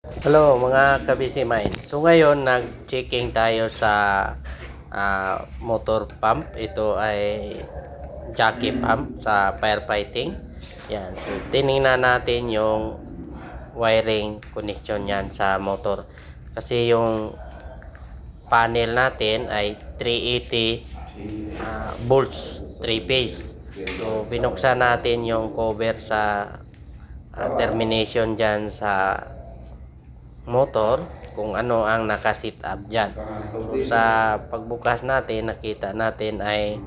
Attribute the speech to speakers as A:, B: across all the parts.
A: Hello mga kabisi mine. So ngayon nag-checking tayo sa motor pump. Ito ay jockey pump sa firefighting. Yan. So tiningnan natin yung wiring connection yan sa motor. Kasi yung panel natin ay 380 volts 3 phase. So binuksan natin yung cover sa termination dyan sa motor kung ano ang nakasit up dyan. So, sa pagbukas natin nakita natin ay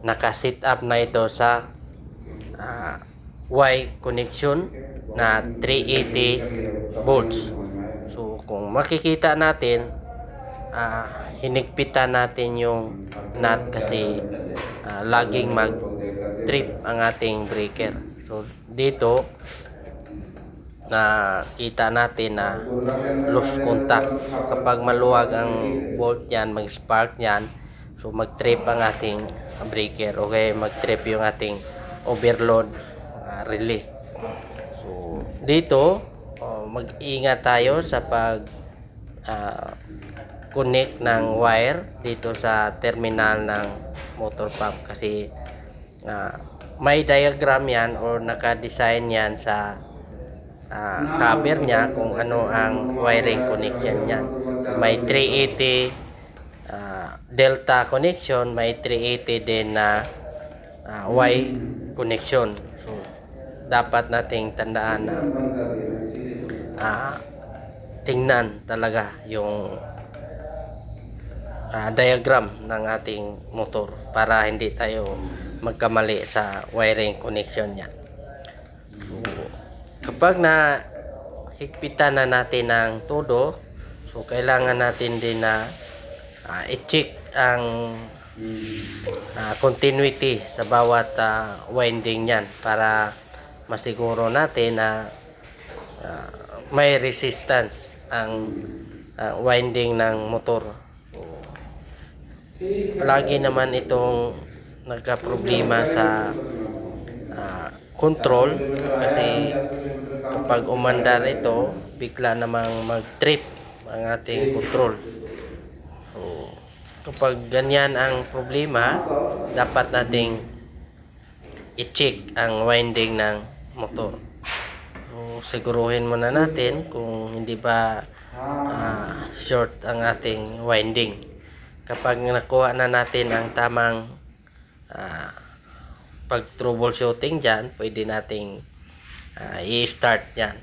A: nakasit up na ito sa Y connection na 380 volts. So kung makikita natin hinigpitan natin yung nut kasi laging mag trip ang ating breaker. So dito na kita natin na loose contact. So, kapag maluwag ang bolt yan, mag-spark yan, so mag-trip ang ating breaker. Okay, mag-trip yung ating overload relay. So dito mag-ingat tayo sa pag connect ng wire dito sa terminal ng motor pump kasi may diagram yan or naka-design yan sa cover niya kung ano ang wiring connection niya. May 380 delta connection, may 380 din na Y connection. So dapat nating tandaan na tingnan talaga yung diagram ng ating motor para hindi tayo magkamali sa wiring connection niya. Kapag na higpitan na natin ng todo, so kailangan natin din na i-check ang continuity sa bawat winding yan para masiguro natin na may resistance ang winding ng motor. So, lagi naman itong nagka-problema sa control kasi kapag umandar ito bigla namang mag-trip ang ating control. So kapag ganyan ang problema, dapat nating i-check ang winding ng motor. So siguruhin muna natin kung hindi ba short ang ating winding. Kapag nakuha na natin ang tamang pag troubleshooting dyan, pwede nating i-start yan.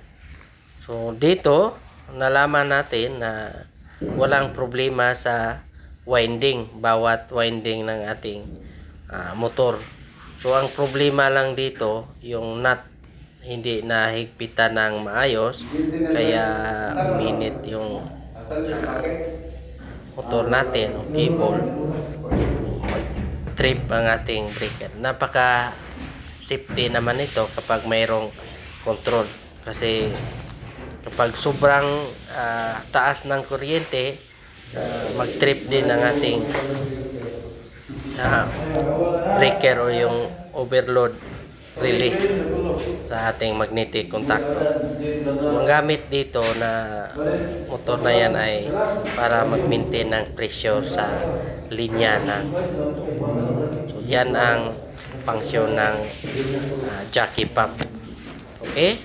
A: So dito nalaman natin na walang problema sa winding, bawat winding ng ating motor. So ang problema lang dito yung nut hindi nahigpitan ng maayos kaya uminit yung motor natin o cable, trip ang ating breaker. Napaka safety naman ito kapag mayroong control kasi kapag sobrang taas ng kuryente mag-trip din ang ating breaker o yung overload relay sa ating magnetic contactor. Ang gamit dito na motor na yan ay para mag-maintain ng pressure sa linya ng tubo. So yan ang function ng jockey pump. Okay?